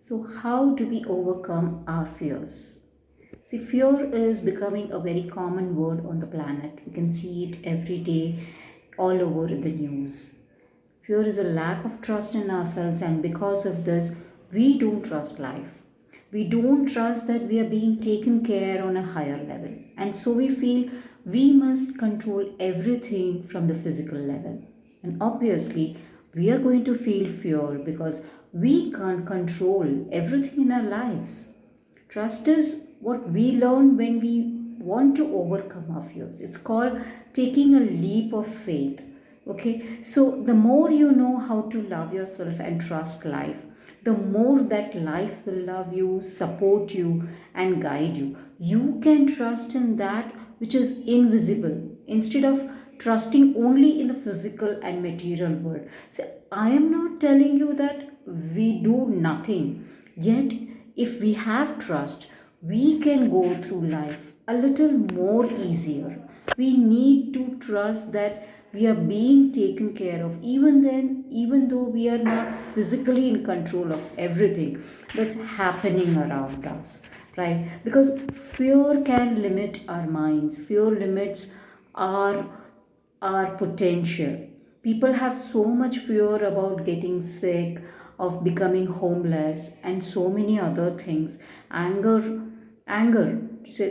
So, how do we overcome our fears? See, fear is becoming a very common word on the planet. We can see it every day, all over the news. Fear is a lack of trust in ourselves, and because of this, we don't trust life. We don't trust that we are being taken care on a higher level, and so we feel we must control everything from the physical level. And obviously, we are going to feel fear because we can't control everything in our lives. Trust is what we learn when we want to overcome our fears. It's called taking a leap of faith. Okay, so the more you know how to love yourself and trust life, the more that life will love you, support you, and guide you. You can trust in that which is invisible instead of trusting only in the physical and material world. So, I am not telling you that we do nothing, yet, if we have trust, we can go through life a little more easier. We need to trust that we are being taken care of, even then, even though we are not physically in control of everything that's happening around us, right? Because fear can limit our minds, fear limits our our potential. People have so much fear about getting sick, of becoming homeless, and so many other things. Anger,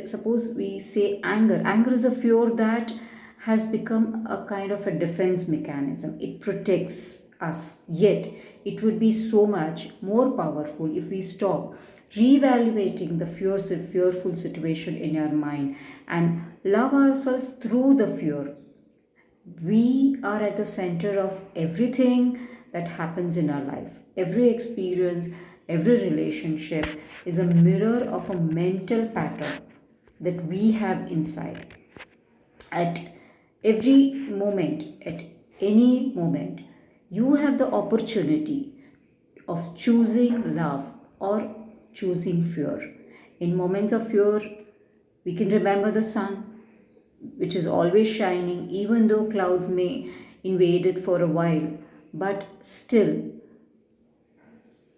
suppose we say anger. Anger is a fear that has become a kind of a defense mechanism. It protects us, yet it would be so much more powerful if we stop reevaluating the fearful situation in our mind and love ourselves through the fear. We are at the center of everything that happens in our life. Every experience, every relationship is a mirror of a mental pattern that we have inside. At every moment, at any moment, you have the opportunity of choosing love or choosing fear. In moments of fear, we can remember the sun, which is always shining, even though clouds may invade it for a while. But still,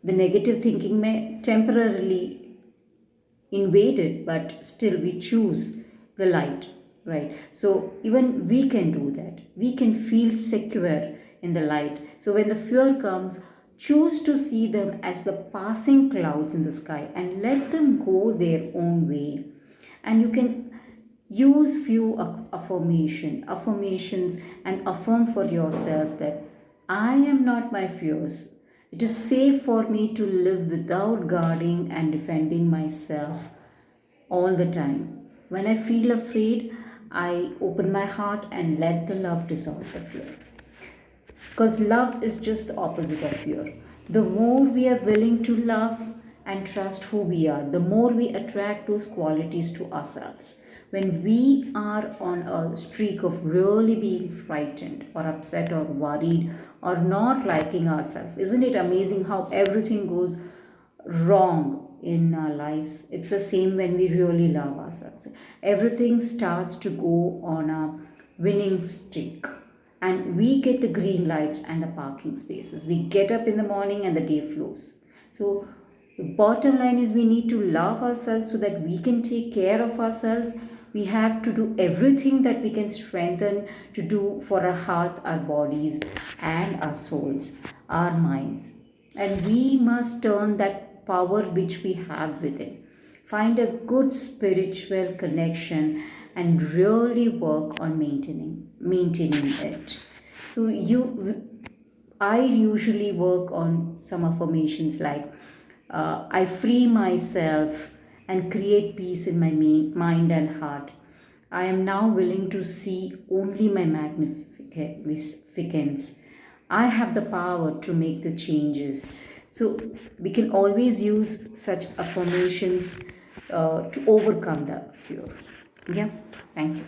the negative thinking may temporarily invade it, but still we choose the light, right? So, even we can do that. We can feel secure in the light. So, when the fear comes, choose to see them as the passing clouds in the sky and let them go their own way. And you can use few affirmations and affirm for yourself that I am not my fears. It is safe for me to live without guarding and defending myself all the time. When I feel afraid, I open my heart and let the love dissolve the fear. Because love is just the opposite of fear. The more we are willing to love and trust who we are, the more we attract those qualities to ourselves. When we are on a streak of really being frightened or upset or worried or not liking ourselves, isn't it amazing how everything goes wrong in our lives? It's the same when we really love ourselves. Everything starts to go on a winning streak and we get the green lights and the parking spaces. We get up in the morning and the day flows. So, the bottom line is we need to love ourselves so that we can take care of ourselves. We have to do everything that we can strengthen to do for our hearts, our bodies, and our souls, our minds. And we must turn that power which we have within. Find a good spiritual connection and really work on maintaining it. So I usually work on some affirmations like I free myself and create peace in my mind and heart. I am now willing to see only my magnificence. I have the power to make the changes. So we can always use such affirmations to overcome the fear. Yeah, thank you.